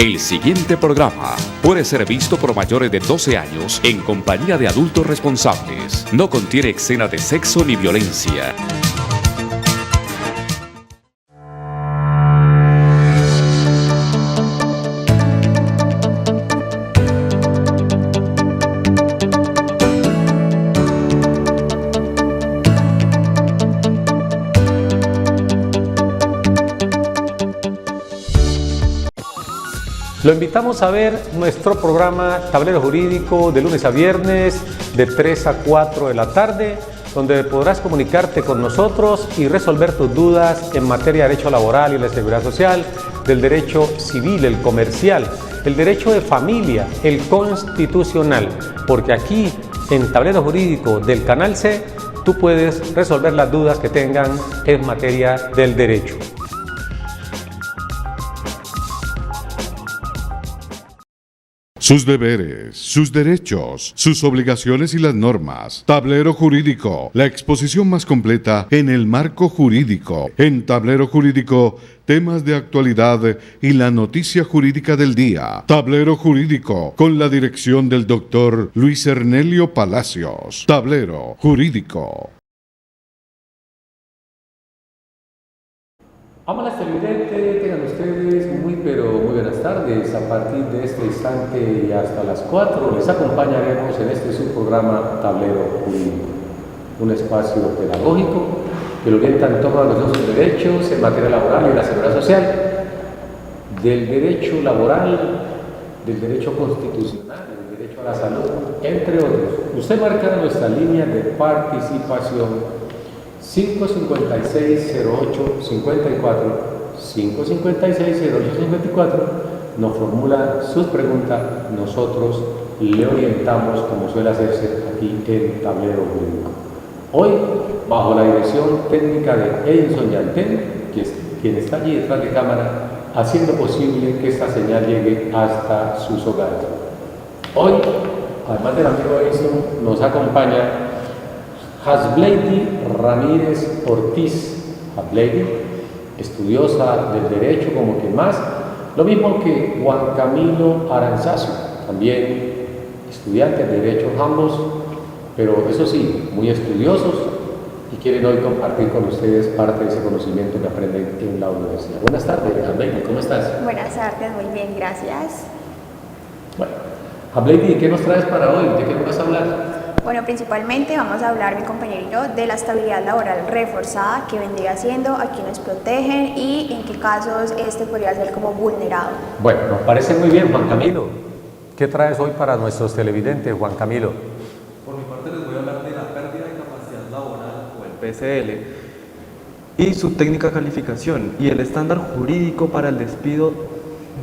El siguiente programa puede ser visto por mayores de 12 años en compañía de adultos responsables. No contiene escenas de sexo ni violencia. Lo invitamos a ver nuestro programa Tablero Jurídico de lunes a viernes de 3 a 4 de la tarde, donde podrás comunicarte con nosotros y resolver tus dudas en materia de derecho laboral y la seguridad social, del derecho civil, el comercial, el derecho de familia, el constitucional, porque aquí en Tablero Jurídico del Canal C tú puedes resolver las dudas que tengan en materia del derecho. Sus deberes, sus derechos, sus obligaciones y las normas. Tablero Jurídico, la exposición más completa en el marco jurídico. En Tablero Jurídico, temas de actualidad y la noticia jurídica del día. Tablero Jurídico, con la dirección del doctor Luis Ernelio Palacios. Tablero Jurídico. Amables televidentes, tengan ustedes muy buenas tardes. A partir de este instante y hasta las 4 les acompañaremos en este subprograma Tablero Jurídico, un espacio pedagógico que lo orienta en torno a los dos derechos en materia laboral y la seguridad social, del derecho laboral, del derecho constitucional, del derecho a la salud, entre otros. Usted marcará nuestra línea de participación 556-0854, 556-0854, nos formula sus preguntas, nosotros le orientamos como suele hacerse aquí en Tablero Jurídico. Hoy, bajo la dirección técnica de Edison Yantén, que es quien está allí detrás de cámara, haciendo posible que esta señal llegue hasta sus hogares. Hoy, además del amigo Edison, nos acompaña Hasbleidy Ramírez Ortiz. Hasbleidy, estudiosa del derecho como quien más, lo mismo que Juan Camilo Aranzazu, también estudiantes de derecho ambos, pero eso sí, muy estudiosos y quieren hoy compartir con ustedes parte de ese conocimiento que aprenden en la universidad. Buenas tardes, Hasbleidy, ¿cómo estás? Buenas tardes, muy bien, gracias. Bueno, Hasbleidy, ¿qué nos traes para hoy? ¿De qué nos vas a hablar? Bueno, principalmente vamos a hablar, mi compañerito, de la estabilidad laboral reforzada, que vendría siendo a quienes protegen y en qué casos este podría ser como vulnerado. Bueno, nos parece muy bien, Juan Camilo. ¿Qué traes hoy para nuestros televidentes, Juan Camilo? Por mi parte les voy a hablar de la pérdida de capacidad laboral o el PCL y su técnica de calificación y el estándar jurídico para el despido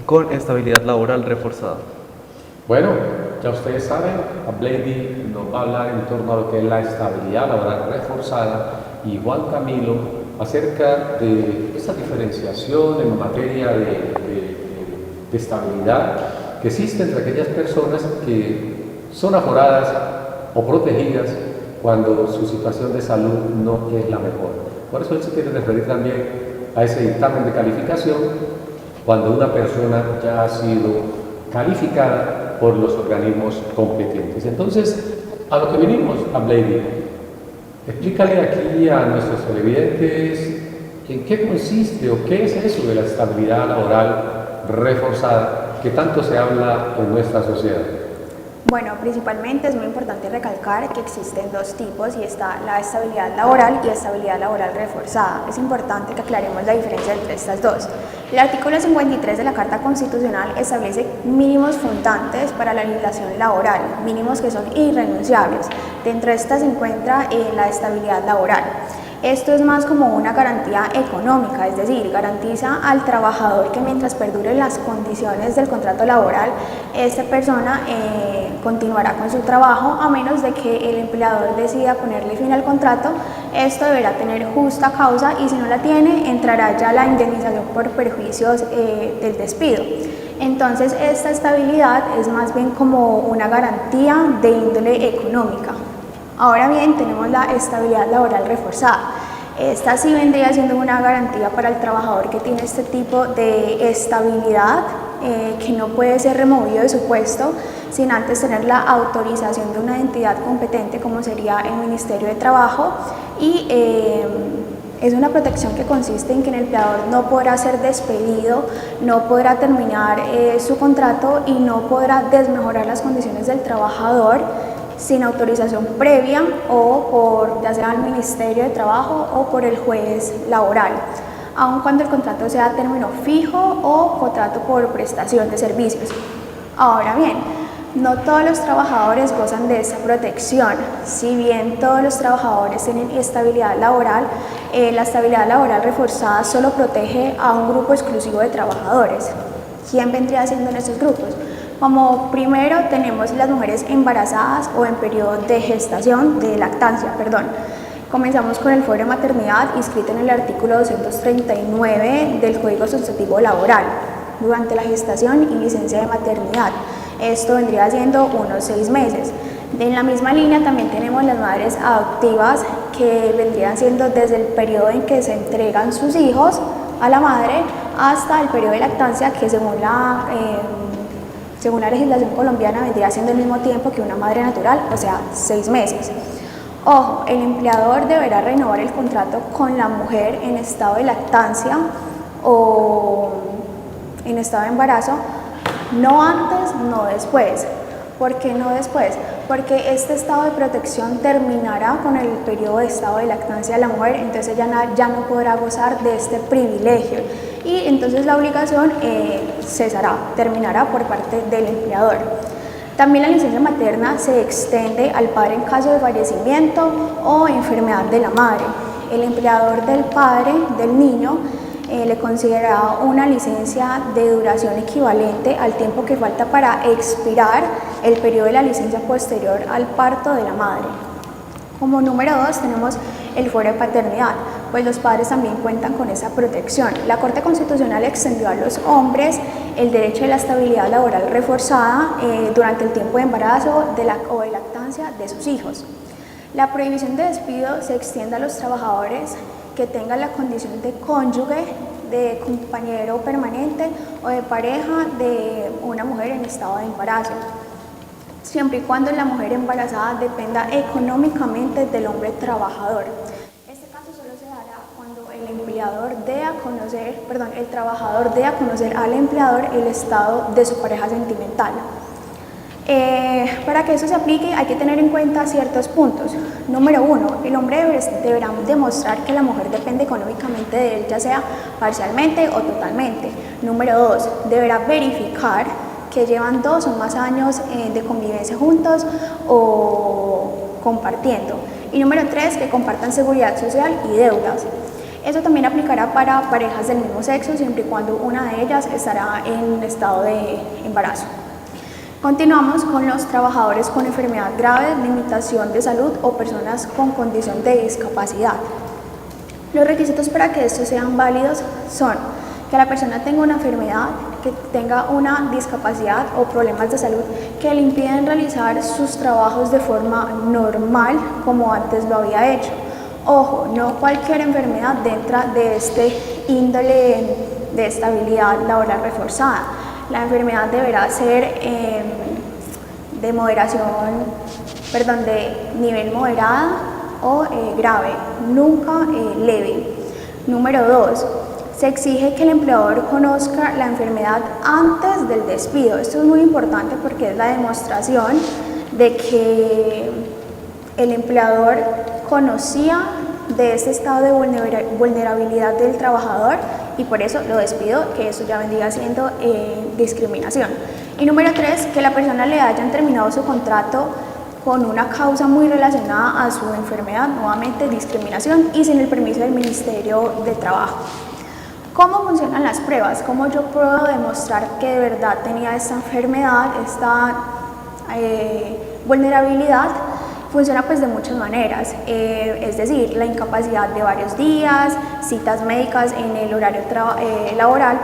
con estabilidad laboral reforzada. Bueno, ya ustedes saben, Hasbleidy nos va a hablar en torno a lo que es la estabilidad laboral reforzada y Juan Camilo acerca de esa diferenciación en materia de estabilidad que existe entre aquellas personas que son aforadas o protegidas cuando su situación de salud no es la mejor. Por eso él se quiere referir también a ese dictamen de calificación cuando una persona ya ha sido calificada por los organismos competentes. Entonces, a lo que vinimos, Hasbleidy, explícale aquí a nuestros televidentes en qué consiste o qué es eso de la estabilidad laboral reforzada que tanto se habla en nuestra sociedad. Bueno, principalmente es muy importante recalcar que existen dos tipos y está la estabilidad laboral y estabilidad laboral reforzada. Es importante que aclaremos la diferencia entre estas dos. El artículo 53 de la Carta Constitucional establece mínimos fundantes para la legislación laboral, mínimos que son irrenunciables. Dentro de estas se encuentra la estabilidad laboral. Esto es más como una garantía económica, es decir, garantiza al trabajador que mientras perduren las condiciones del contrato laboral, esta persona continuará con su trabajo a menos de que el empleador decida ponerle fin al contrato. Esto deberá tener justa causa y si no la tiene, entrará ya la indemnización por perjuicios del despido. Entonces, esta estabilidad es más bien como una garantía de índole económica. Ahora bien, tenemos la estabilidad laboral reforzada. Esta sí vendría siendo una garantía para el trabajador que tiene este tipo de estabilidad que no puede ser removido de su puesto sin antes tener la autorización de una entidad competente como sería el Ministerio de Trabajo, y es una protección que consiste en que el empleador no podrá ser despedido, no podrá terminar su contrato y no podrá desmejorar las condiciones del trabajador sin autorización previa o por ya sea el Ministerio de Trabajo o por el juez laboral, aun cuando el contrato sea a término fijo o contrato por prestación de servicios. Ahora bien, no todos los trabajadores gozan de esta protección. Si bien todos los trabajadores tienen estabilidad laboral, la estabilidad laboral reforzada solo protege a un grupo exclusivo de trabajadores. ¿Quién vendría siendo en estos grupos? Como primero tenemos las mujeres embarazadas o en periodo de gestación, de lactancia, perdón. Comenzamos con el fuero de maternidad inscrito en el artículo 239 del Código Sustantivo Laboral, durante la gestación y licencia de maternidad. Esto vendría siendo unos 6 meses. En la misma línea también tenemos las madres adoptivas, que vendrían siendo desde el periodo en que se entregan sus hijos a la madre hasta el periodo de lactancia, que según la legislación colombiana vendría siendo el mismo tiempo que una madre natural, o sea, 6 meses. Ojo, el empleador deberá renovar el contrato con la mujer en estado de lactancia o en estado de embarazo, no antes, no después. ¿Por qué no después? Porque este estado de protección terminará con el periodo de estado de lactancia de la mujer, entonces ya no podrá gozar de este privilegio y entonces la obligación terminará por parte del empleador. También la licencia materna se extiende al padre en caso de fallecimiento o enfermedad de la madre. El empleador del padre del niño le considera una licencia de duración equivalente al tiempo que falta para expirar el periodo de la licencia posterior al parto de la madre. Como número 2 tenemos el fuero de paternidad, pues los padres también cuentan con esa protección. La Corte Constitucional extendió a los hombres el derecho de la estabilidad laboral reforzada durante el tiempo de embarazo o de lactancia de sus hijos. La prohibición de despido se extiende a los trabajadores que tengan la condición de cónyuge, de compañero permanente o de pareja de una mujer en estado de embarazo, siempre y cuando la mujer embarazada dependa económicamente del hombre trabajador. Este caso solo se dará cuando el trabajador dé a conocer al empleador el estado de su pareja sentimental. Para que eso se aplique hay que tener en cuenta ciertos puntos. Número 1, el hombre deberá demostrar que la mujer depende económicamente de él, ya sea parcialmente o totalmente. Número 2, deberá verificar que llevan 2 o más años de convivencia juntos o compartiendo. Y número 3, que compartan seguridad social y deudas. Eso también aplicará para parejas del mismo sexo, siempre y cuando una de ellas estará en estado de embarazo. Continuamos con los trabajadores con enfermedad grave, limitación de salud o personas con condición de discapacidad. Los requisitos para que estos sean válidos son que la persona tenga una enfermedad, que tenga una discapacidad o problemas de salud que le impiden realizar sus trabajos de forma normal como antes lo había hecho. Ojo, no cualquier enfermedad dentro de este índole de estabilidad laboral reforzada. La enfermedad deberá ser de nivel moderada o grave, nunca leve. Número 2, se exige que el empleador conozca la enfermedad antes del despido. Esto es muy importante porque es la demostración de que el empleador conocía de este estado de vulnerabilidad del trabajador y por eso lo despido, que eso ya vendría siendo discriminación. Y número 3, que la persona le hayan terminado su contrato con una causa muy relacionada a su enfermedad, nuevamente discriminación, y sin el permiso del Ministerio de Trabajo. ¿Cómo funcionan las pruebas? ¿Cómo yo puedo demostrar que de verdad tenía esta enfermedad, esta vulnerabilidad? Funciona pues de muchas maneras, es decir, la incapacidad de varios días, citas médicas en el horario laboral,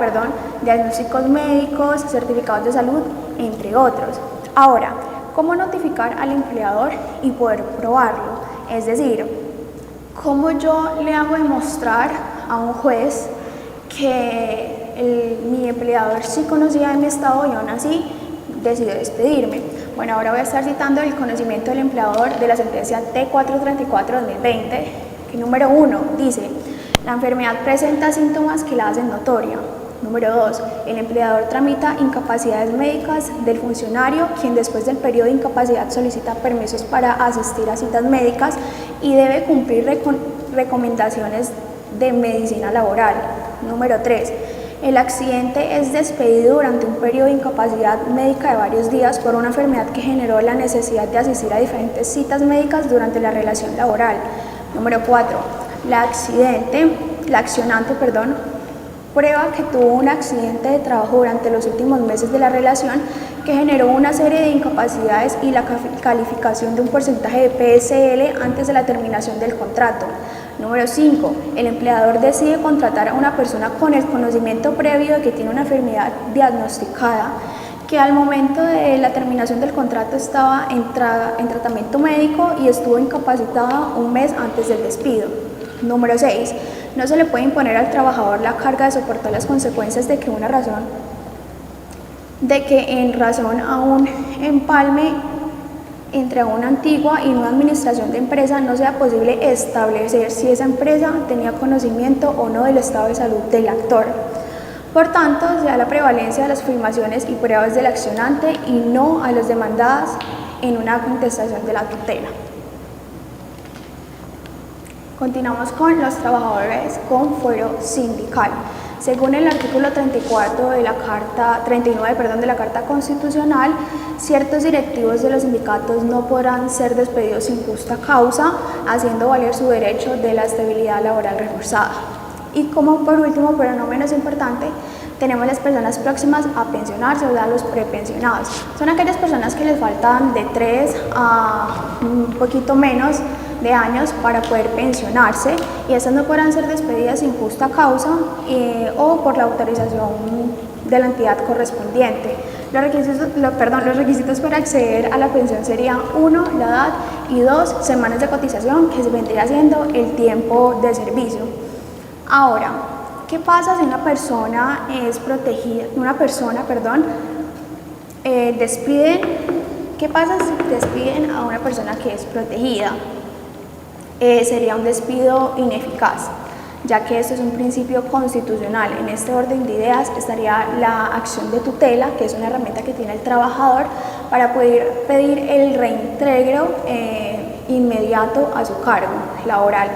diagnósticos médicos, certificados de salud, entre otros. Ahora, ¿cómo notificar al empleador y poder probarlo? Es decir, ¿cómo yo le hago demostrar a un juez que mi empleador sí conocía de mi estado y aún así decidió despedirme. Bueno, ahora voy a estar citando el conocimiento del empleador de la sentencia T434/2020, que número 1 dice: la enfermedad presenta síntomas que la hacen notoria. Número 2, el empleador tramita incapacidades médicas del funcionario, quien después del periodo de incapacidad solicita permisos para asistir a citas médicas y debe cumplir recomendaciones de medicina laboral. Número 3, el accidente es despedido durante un periodo de incapacidad médica de varios días por una enfermedad que generó la necesidad de asistir a diferentes citas médicas durante la relación laboral. Número 4, la accionante, prueba que tuvo un accidente de trabajo durante los últimos meses de la relación que generó una serie de incapacidades y la calificación de un porcentaje de PSL antes de la terminación del contrato. Número 5, el empleador decide contratar a una persona con el conocimiento previo de que tiene una enfermedad diagnosticada, que al momento de la terminación del contrato estaba en tratamiento médico y estuvo incapacitada un mes antes del despido. Número 6, no se le puede imponer al trabajador la carga de soportar las consecuencias de que en razón a un empalme entre una antigua y nueva administración de empresa no sea posible establecer si esa empresa tenía conocimiento o no del estado de salud del actor. Por tanto, se da la prevalencia de las afirmaciones y pruebas del accionante y no a las demandadas en una contestación de la tutela. Continuamos con los trabajadores con fuero sindical. Según el artículo 39 de la Carta Constitucional, ciertos directivos de los sindicatos no podrán ser despedidos sin justa causa, haciendo valer su derecho de la estabilidad laboral reforzada. Y como por último, pero no menos importante, tenemos las personas próximas a pensionarse, o sea, los prepensionados. Son aquellas personas que les faltan de 3 a un poquito menos de años para poder pensionarse, y estas no podrán ser despedidas sin justa causa o por la autorización de la entidad correspondiente. Los requisitos para acceder a la pensión serían 1, la edad, y 2, semanas de cotización, que se vendría siendo el tiempo de servicio. Ahora, ¿qué pasa si ¿qué pasa si despiden a una persona que es protegida? Sería un despido ineficaz, ya que esto es un principio constitucional. En este orden de ideas estaría la acción de tutela, que es una herramienta que tiene el trabajador para poder pedir el reintegro inmediato a su cargo laboral.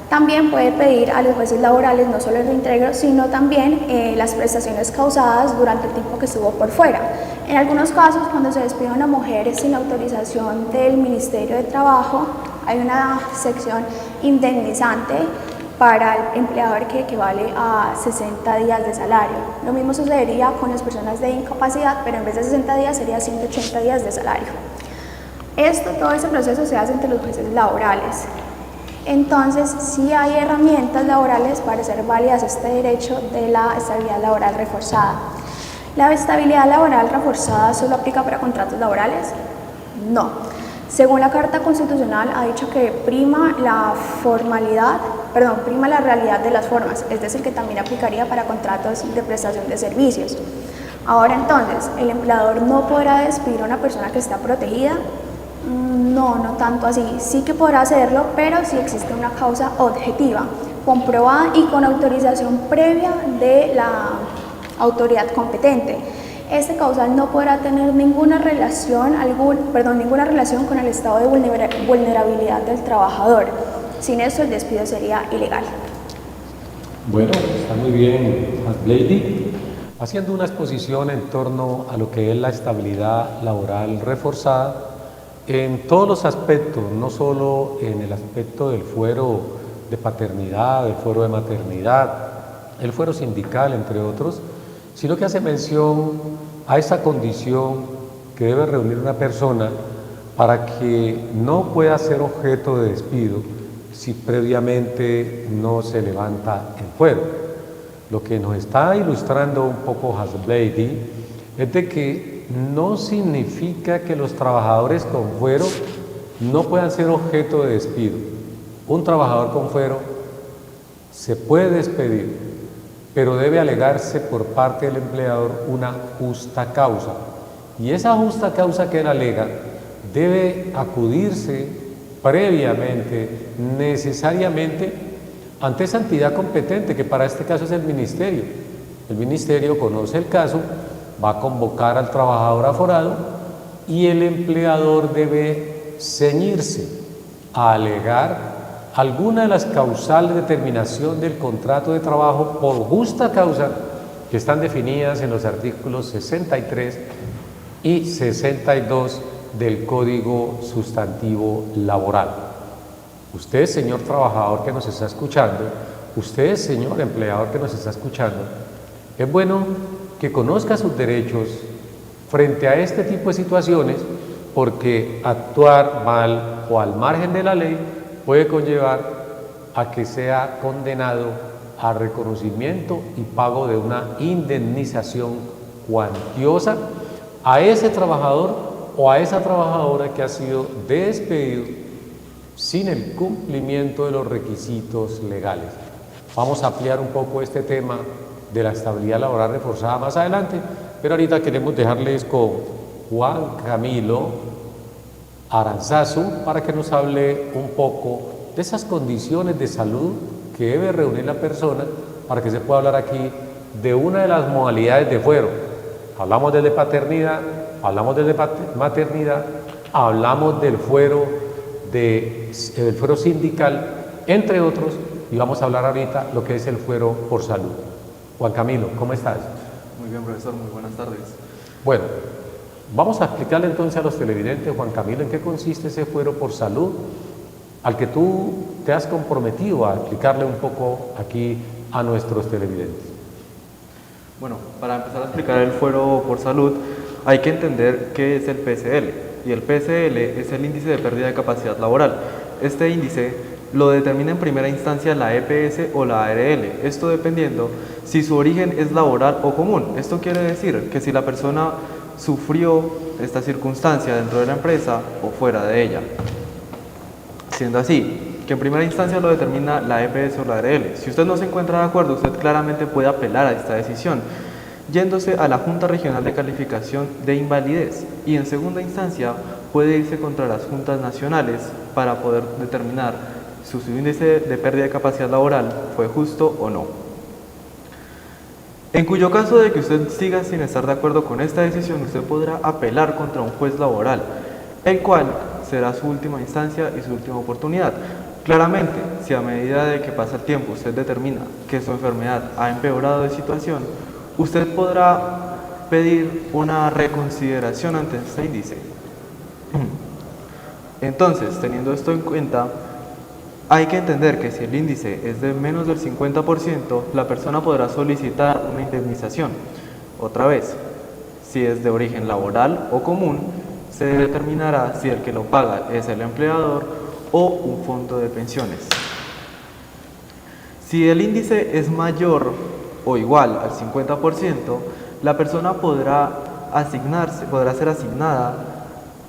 También puede pedir a los jueces laborales no solo el reintegro, sino también las prestaciones causadas durante el tiempo que estuvo por fuera. En algunos casos, cuando se despide a una mujer sin autorización del Ministerio de Trabajo, hay una sección indemnizante para el empleador que equivale a 60 días de salario. Lo mismo sucedería con las personas de incapacidad, pero en vez de 60 días sería 180 días de salario. Todo ese proceso se hace entre los jueces laborales. Entonces, sí hay herramientas laborales para hacer válidas este derecho de la estabilidad laboral reforzada. ¿La estabilidad laboral reforzada solo aplica para contratos laborales? No. Según la Carta Constitucional, ha dicho que prima la realidad de las formas, es decir, que también aplicaría para contratos de prestación de servicios. Ahora entonces, ¿el empleador no podrá despedir a una persona que está protegida? No tanto así. Sí que podrá hacerlo, pero si existe una causa objetiva, comprobada y con autorización previa de la autoridad competente. Este causal no podrá tener ninguna relación con el estado de vulnerabilidad del trabajador. Sin eso, el despido sería ilegal. Bueno, está muy bien, Lady, haciendo una exposición en torno a lo que es la estabilidad laboral reforzada en todos los aspectos, no solo en el aspecto del fuero de paternidad, del fuero de maternidad, el fuero sindical, entre otros, sino que hace mención a esa condición que debe reunir una persona para que no pueda ser objeto de despido si previamente no se levanta el fuero. Lo que nos está ilustrando un poco Hasblady es de que no significa que los trabajadores con fuero no puedan ser objeto de despido. Un trabajador con fuero se puede despedir pero debe alegarse por parte del empleador una justa causa. Y esa justa causa que él alega debe acudirse previamente, necesariamente, ante esa entidad competente, que para este caso es el ministerio. El ministerio conoce el caso, va a convocar al trabajador aforado y el empleador debe ceñirse a alegar alguna de las causales de terminación del contrato de trabajo por justa causa que están definidas en los artículos 63 y 62 del Código Sustantivo Laboral. Usted, señor trabajador que nos está escuchando, usted, señor empleador que nos está escuchando, es bueno que conozca sus derechos frente a este tipo de situaciones, porque actuar mal o al margen de la ley puede conllevar a que sea condenado a reconocimiento y pago de una indemnización cuantiosa a ese trabajador o a esa trabajadora que ha sido despedido sin el cumplimiento de los requisitos legales. Vamos a ampliar un poco este tema de la estabilidad laboral reforzada más adelante, pero ahorita queremos dejarles con Juan Camilo Aranzazu para que nos hable un poco de esas condiciones de salud que debe reunir la persona para que se pueda hablar aquí de una de las modalidades de fuero. Hablamos del de paternidad, hablamos del de maternidad, hablamos del fuero, del fuero sindical, entre otros, y vamos a hablar ahorita lo que es el fuero por salud. Juan Camilo, ¿cómo estás? Muy bien, profesor, muy buenas tardes. Bueno, vamos a explicarle entonces a los televidentes, Juan Camilo, en qué consiste ese fuero por salud, al que tú te has comprometido a explicarle un poco aquí a nuestros televidentes. Bueno, para empezar a explicar el fuero por salud, hay que entender qué es el PCL. Y el PCL es el índice de pérdida de capacidad laboral. Este índice lo determina en primera instancia la EPS o la ARL, esto dependiendo si su origen es laboral o común. Esto quiere decir que si la persona sufrió esta circunstancia dentro de la empresa o fuera de ella. Siendo así, que en primera instancia lo determina la EPS o la ARL. Si usted no se encuentra de acuerdo, usted claramente puede apelar a esta decisión, yéndose a la Junta Regional de Calificación de Invalidez, y en segunda instancia puede irse contra las juntas nacionales para poder determinar si su índice de pérdida de capacidad laboral fue justo o no. En cuyo caso de que usted siga sin estar de acuerdo con esta decisión, usted podrá apelar contra un juez laboral, el cual será su última instancia y su última oportunidad. Claramente, si a medida de que pasa el tiempo usted determina que su enfermedad ha empeorado de situación, usted podrá pedir una reconsideración ante este índice. Entonces, teniendo esto en cuenta, hay que entender que si el índice es de menos del 50%, la persona podrá solicitar una indemnización. Otra vez, si es de origen laboral o común, se determinará si el que lo paga es el empleador o un fondo de pensiones. Si el índice es mayor o igual al 50%, la persona podrá ser asignada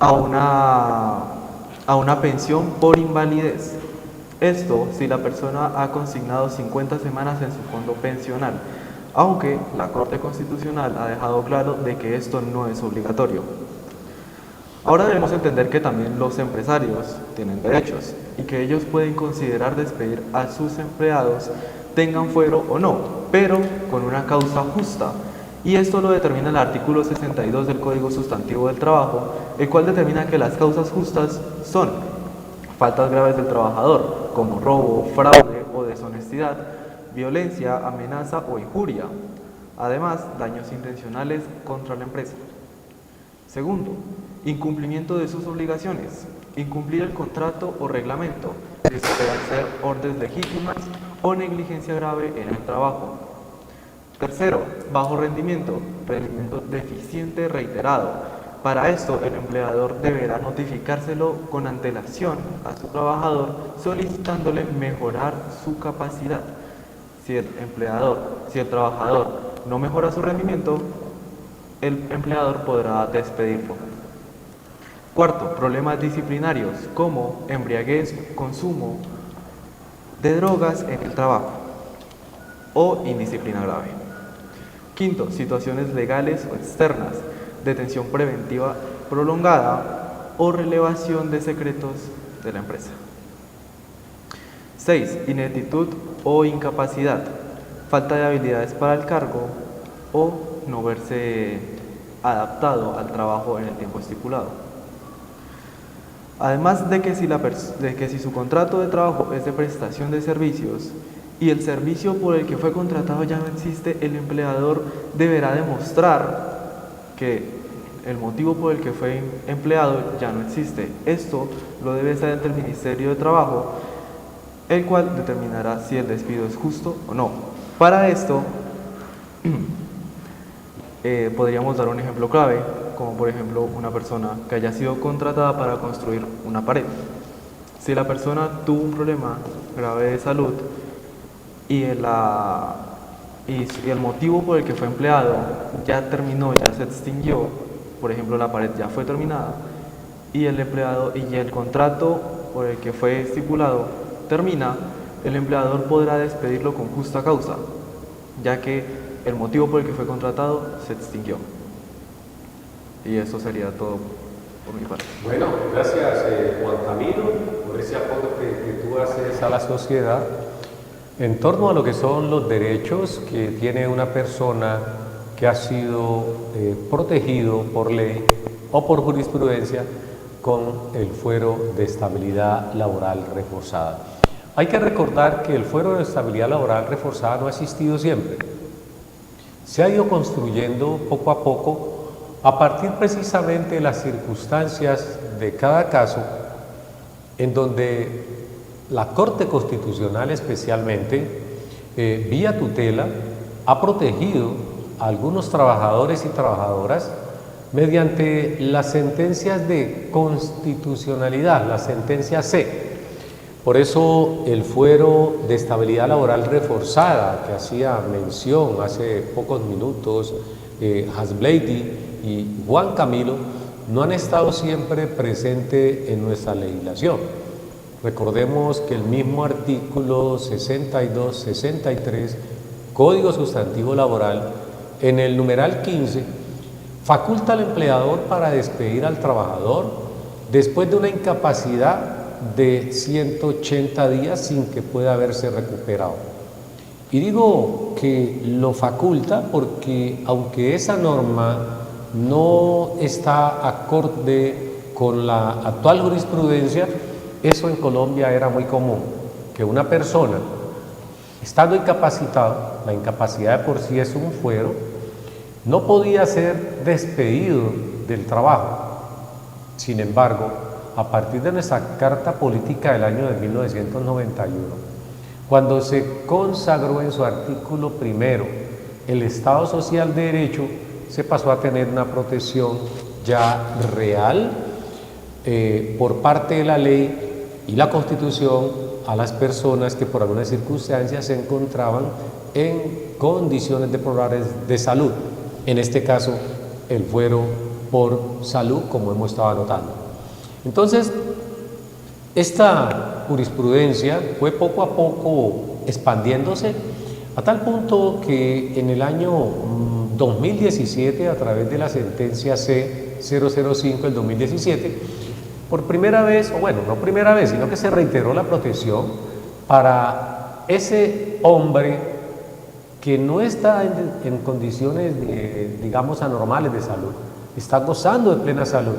a una pensión por invalidez. Esto si la persona ha consignado 50 semanas en su fondo pensional, aunque la Corte Constitucional ha dejado claro de que esto no es obligatorio. Ahora debemos entender que también los empresarios tienen derechos y que ellos pueden considerar despedir a sus empleados, tengan fuero o no, pero con una causa justa. Y esto lo determina el artículo 62 del Código Sustantivo del Trabajo, el cual determina que las causas justas son faltas graves del trabajador, como robo, fraude o deshonestidad, violencia, amenaza o injuria. Además, daños intencionales contra la empresa. Segundo, incumplimiento de sus obligaciones. Incumplir el contrato o reglamento, desobedecer órdenes legítimas o negligencia grave en el trabajo. Tercero, bajo rendimiento deficiente reiterado. Para esto, el empleador deberá notificárselo con antelación a su trabajador, solicitándole mejorar su capacidad. Si el trabajador no mejora su rendimiento, el empleador podrá despedirlo. Cuarto, problemas disciplinarios como embriaguez, consumo de drogas en el trabajo. o indisciplina grave. Quinto, situaciones legales o externas, detención preventiva prolongada o relevación de secretos de la empresa. 6. Ineptitud o incapacidad, falta de habilidades para el cargo o no verse adaptado al trabajo en el tiempo estipulado. Además de que si su contrato de trabajo es de prestación de servicios y el servicio por el que fue contratado ya no existe, el empleador deberá demostrar que el motivo por el que fue empleado ya no existe. Esto lo debe hacer ante el Ministerio de Trabajo, el cual determinará si el despido es justo o no. Para esto, podríamos dar un ejemplo clave, como por ejemplo una persona que haya sido contratada para construir una pared. Si la persona tuvo un problema grave de salud y el motivo por el que fue empleado ya terminó, ya se extinguió, por ejemplo la pared ya fue terminada y el contrato por el que fue estipulado termina, el empleador podrá despedirlo con justa causa, ya que el motivo por el que fue contratado se extinguió. Y eso sería todo por mi parte. Bueno, gracias Juan Camilo por ese aporte que tú haces a la sociedad en torno a lo que son los derechos que tiene una persona que ha sido protegido por ley o por jurisprudencia con el fuero de estabilidad laboral reforzada. Hay que recordar que el fuero de estabilidad laboral reforzada no ha existido siempre. Se ha ido construyendo poco a poco a partir precisamente de las circunstancias de cada caso, en donde la Corte Constitucional especialmente, vía tutela, ha protegido a algunos trabajadores y trabajadoras mediante las sentencias de constitucionalidad, la sentencia C. Por eso el fuero de estabilidad laboral reforzada que hacía mención hace pocos minutos Hasblady y Juan Camilo no han estado siempre presentes en nuestra legislación. Recordemos que el mismo artículo 62, 63, Código Sustantivo Laboral, en el numeral 15, faculta al empleador para despedir al trabajador después de una incapacidad de 180 días sin que pueda haberse recuperado. Y digo que lo faculta porque aunque esa norma no está acorde con la actual jurisprudencia, eso en Colombia era muy común, que una persona, estando incapacitado, la incapacidad de por sí es un fuero, no podía ser despedido del trabajo. Sin embargo, a partir de nuestra Carta Política del año de 1991, cuando se consagró en su artículo primero el Estado Social de Derecho, se pasó a tener una protección ya real por parte de la ley y la Constitución a las personas que por algunas circunstancias se encontraban en condiciones deplorables de salud. En este caso, el fuero por salud, como hemos estado anotando. Entonces, esta jurisprudencia fue poco a poco expandiéndose a tal punto que en el año 2017, a través de la sentencia C-005 del 2017, por primera vez, o bueno, no primera vez, sino que se reiteró la protección para ese hombre que no está en condiciones, digamos, anormales de salud, está gozando de plena salud,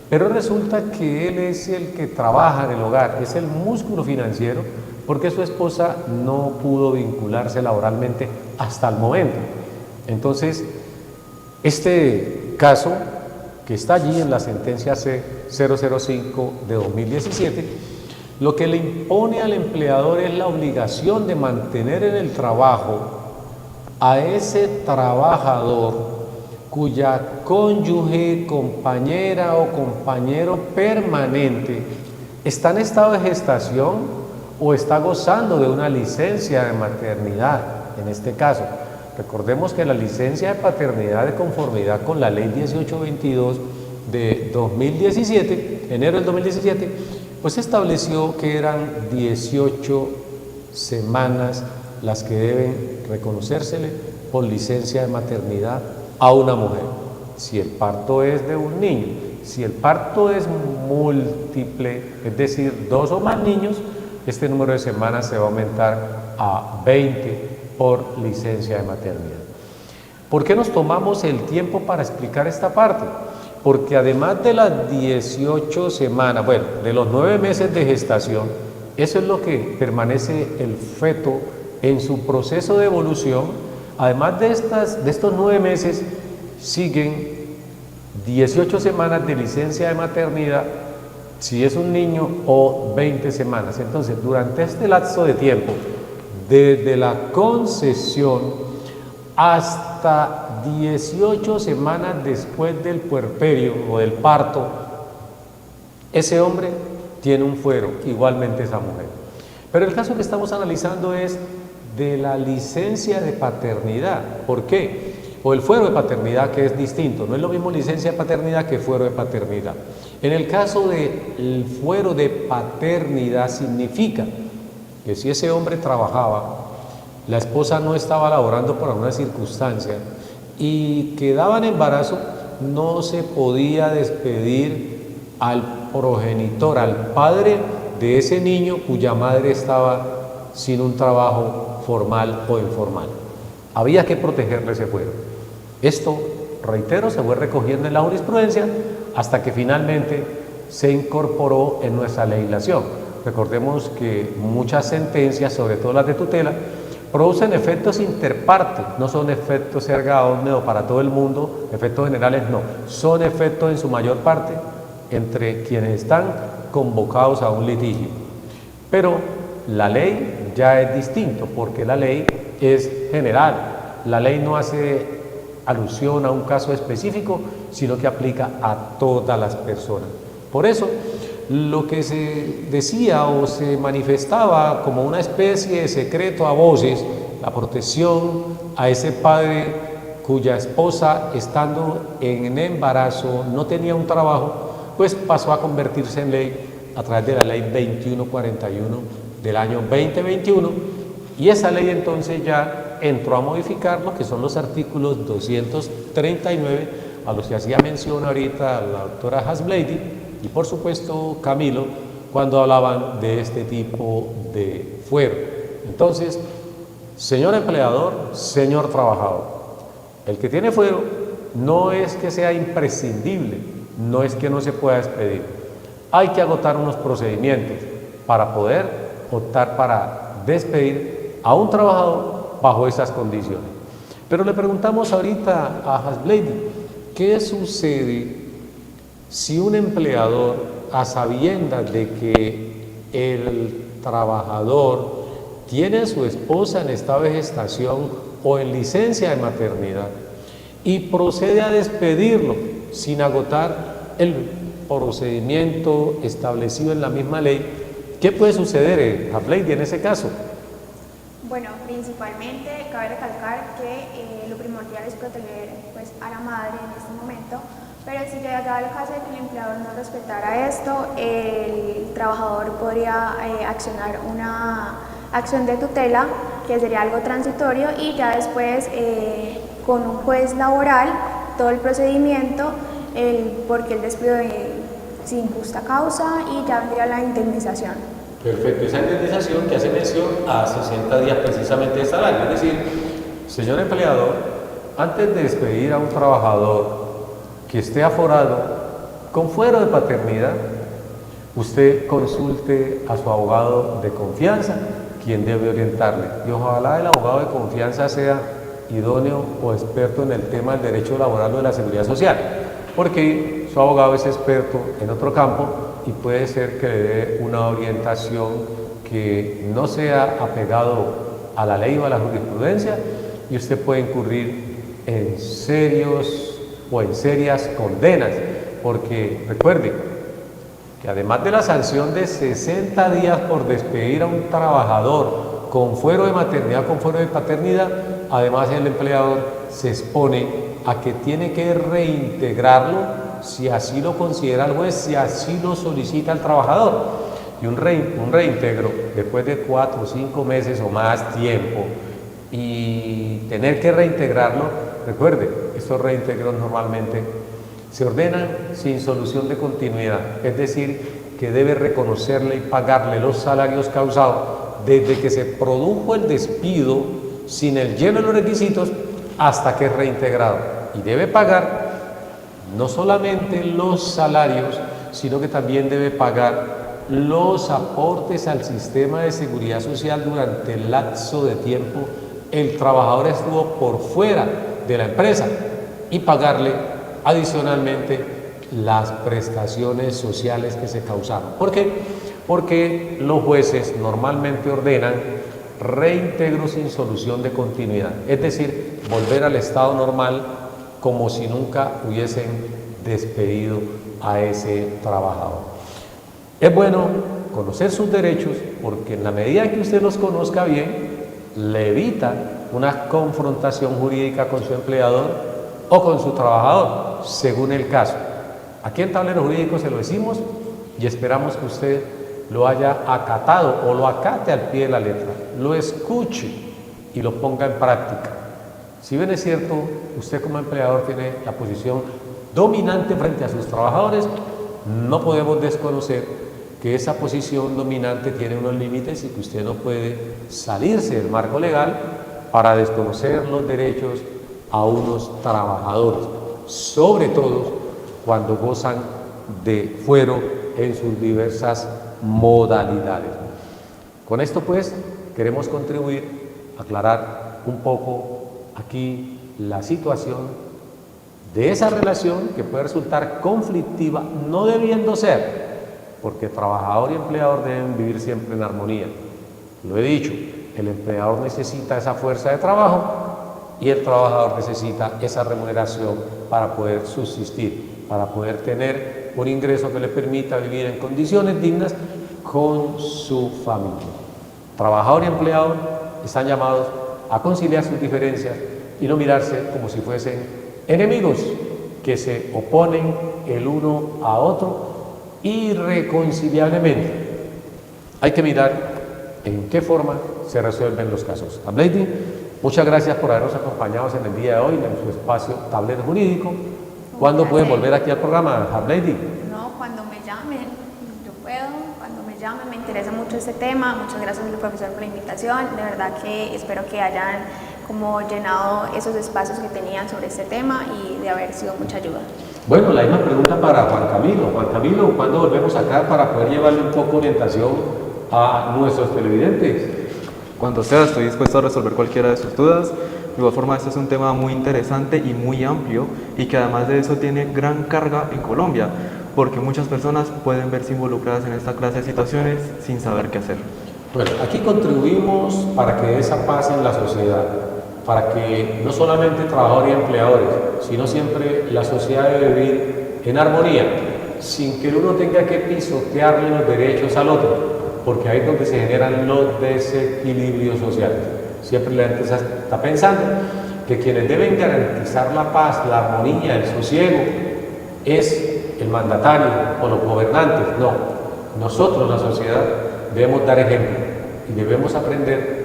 pero resulta que él es el que trabaja en el hogar, es el músculo financiero, porque su esposa no pudo vincularse laboralmente hasta el momento. Entonces, este caso que está allí en la sentencia C-005 de 2017, lo que le impone al empleador es la obligación de mantener en el trabajo a ese trabajador cuya cónyuge, compañera o compañero permanente está en estado de gestación o está gozando de una licencia de maternidad, en este caso. Recordemos que la licencia de paternidad, de conformidad con la ley 1822 de 2017, enero del 2017, pues estableció que eran 18 semanas las que deben reconocérsele por licencia de maternidad a una mujer. Si el parto es de un niño, si el parto es múltiple, es decir, 2 o más niños, este número de semanas se va a aumentar a 20 por licencia de maternidad. ¿Por qué nos tomamos el tiempo para explicar esta parte? Porque además de las 18 semanas, bueno, de los 9 meses de gestación, eso es lo que permanece el feto en su proceso de evolución. Además de estos 9 meses, siguen 18 semanas de licencia de maternidad, si es un niño, o 20 semanas. Entonces, durante este lapso de tiempo, desde la concepción hasta 18 semanas después del puerperio o del parto, ese hombre tiene un fuero, igualmente esa mujer. Pero el caso que estamos analizando es de la licencia de paternidad. ¿Por qué? O el fuero de paternidad, que es distinto. No es lo mismo licencia de paternidad que fuero de paternidad. En el caso del fuero de paternidad significa que si ese hombre trabajaba, la esposa no estaba laborando por alguna circunstancia y quedaba en embarazo, no se podía despedir al progenitor, al padre de ese niño cuya madre estaba sin un trabajo formal o informal. Había que protegerle ese fuero. Esto, reitero, se fue recogiendo en la jurisprudencia hasta que finalmente se incorporó en nuestra legislación. Recordemos que muchas sentencias, sobre todo las de tutela, producen efectos interpartes, no son efectos erga omnes para todo el mundo, efectos generales no, son efectos en su mayor parte entre quienes están convocados a un litigio. Pero la ley ya es distinto, porque la ley es general, la ley no hace alusión a un caso específico, sino que aplica a todas las personas. Por eso, lo que se decía o se manifestaba como una especie de secreto a voces, la protección a ese padre cuya esposa, estando en embarazo, no tenía un trabajo, pues pasó a convertirse en ley a través de la ley 2141 del año 2021, y esa ley entonces ya entró a modificar lo que son los artículos 239, a los que hacía mención ahorita la doctora Hasblady y por supuesto Camilo, cuando hablaban de este tipo de fuero. Entonces, señor empleador, señor trabajador, el que tiene fuero no es que sea imprescindible, no es que no se pueda despedir. Hay que agotar unos procedimientos para poder optar para despedir a un trabajador bajo esas condiciones. Pero le preguntamos ahorita a Hasblady, ¿qué sucede si un empleador, a sabiendas de que el trabajador tiene a su esposa en estado de gestación o en licencia de maternidad y procede a despedirlo sin agotar el procedimiento establecido en la misma ley? ¿Qué puede suceder, Hasblady, en ese caso? Bueno, principalmente cabe recalcar que lo primordial es proteger pues, a la madre en este momento, pero si llegara el caso de que el empleador no respetara esto, el trabajador podría accionar una acción de tutela, que sería algo transitorio, y ya después con un juez laboral todo el procedimiento, porque el despido sin justa causa, y ya vendría la indemnización. Perfecto, esa indemnización que hace mención a 60 días precisamente de salario, es decir, señor empleador, antes de despedir a un trabajador que esté aforado con fuero de paternidad, usted consulte a su abogado de confianza, quien debe orientarle, y ojalá el abogado de confianza sea idóneo o experto en el tema del derecho laboral o de la seguridad social, porque su abogado es experto en otro campo y puede ser que le dé una orientación que no sea apegado a la ley o a la jurisprudencia, y usted puede incurrir en serios o en serias condenas, porque recuerde que además de la sanción de 60 días por despedir a un trabajador con fuero de maternidad, con fuero de paternidad, además el empleador se expone a que tiene que reintegrarlo si así lo considera el juez, si así lo solicita el trabajador. y un reintegro después de 4 o 5 meses o más tiempo y tener que reintegrarlo, recuerde, estos reintegros normalmente se ordenan sin solución de continuidad, es decir, que debe reconocerle y pagarle los salarios causados desde que se produjo el despido sin el lleno de los requisitos hasta que es reintegrado. Y debe pagar no solamente los salarios, sino que también debe pagar los aportes al sistema de seguridad social durante el lapso de tiempo el trabajador estuvo por fuera de la empresa y pagarle adicionalmente las prestaciones sociales que se causaron. ¿Por qué? Porque los jueces normalmente ordenan reintegro sin solución de continuidad, es decir, volver al estado normal como si nunca hubiesen despedido a ese trabajador. Es bueno conocer sus derechos porque en la medida que usted los conozca bien, le evita una confrontación jurídica con su empleador o con su trabajador, según el caso. Aquí en Tablero Jurídico se lo decimos y esperamos que usted lo haya acatado o lo acate al pie de la letra, lo escuche y lo ponga en práctica. Si bien es cierto, usted como empleador tiene la posición dominante frente a sus trabajadores, no podemos desconocer que esa posición dominante tiene unos límites y que usted no puede salirse del marco legal para desconocer los derechos a unos trabajadores, sobre todo cuando gozan de fuero en sus diversas modalidades. Con esto pues queremos contribuir a aclarar un poco aquí la situación de esa relación que puede resultar conflictiva, no debiendo ser, porque trabajador y empleador deben vivir siempre en armonía. Lo he dicho, el empleador necesita esa fuerza de trabajo y el trabajador necesita esa remuneración para poder subsistir, para poder tener un ingreso que le permita vivir en condiciones dignas con su familia. Trabajador y empleador están llamados a conciliar sus diferencias y no mirarse como si fuesen enemigos que se oponen el uno a otro irreconciliablemente. Hay que mirar en qué forma se resuelven los casos. Ablady, muchas gracias por habernos acompañado en el día de hoy en su espacio Tablero Jurídico. ¿Cuándo pueden volver aquí al programa, Ablady? No, cuando me llamen, yo puedo, cuando me llamen, me interesa mucho este tema. Muchas gracias al profesor por la invitación. De verdad que espero que hayan como llenado esos espacios que tenían sobre este tema y de haber sido mucha ayuda. Bueno, la misma pregunta para Juan Camilo. Juan Camilo, ¿cuándo volvemos acá para poder llevarle un poco de orientación a nuestros televidentes? Cuando sea, estoy dispuesto a resolver cualquiera de sus dudas. De igual forma, este es un tema muy interesante y muy amplio y que además de eso tiene gran carga en Colombia, porque muchas personas pueden verse involucradas en esta clase de situaciones sin saber qué hacer. Bueno, aquí contribuimos para que esa paz en la sociedad, para que no solamente trabajadores y empleadores, sino siempre la sociedad debe vivir en armonía, sin que uno tenga que pisotearle los derechos al otro, porque ahí es donde se generan los desequilibrios sociales. Siempre la gente está pensando que quienes deben garantizar la paz, la armonía, el sosiego, es el mandatario o los gobernantes. No, nosotros, la sociedad, debemos dar ejemplo y debemos aprender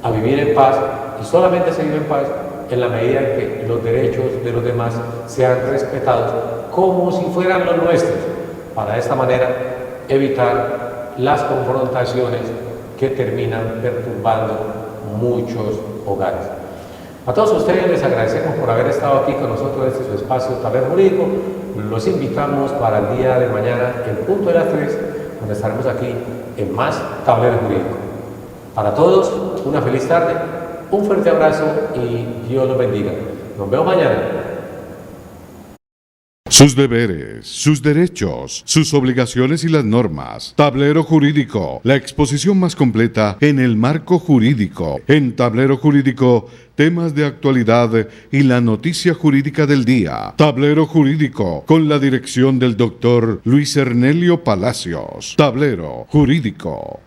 a vivir en paz, y solamente se vive en paz en la medida en que los derechos de los demás sean respetados como si fueran los nuestros, para de esta manera evitar las confrontaciones que terminan perturbando muchos hogares. A todos ustedes les agradecemos por haber estado aquí con nosotros en este su espacio Tablero Jurídico. Los invitamos para el día de mañana en punto de las 3, donde estaremos aquí en más Tablero Jurídico. Para todos, una feliz tarde, un fuerte abrazo y Dios los bendiga. Nos vemos mañana. Sus deberes, sus derechos, sus obligaciones y las normas. Tablero Jurídico, la exposición más completa en el marco jurídico. En Tablero Jurídico, temas de actualidad y la noticia jurídica del día. Tablero Jurídico, con la dirección del doctor Luis Ernelio Palacios. Tablero Jurídico.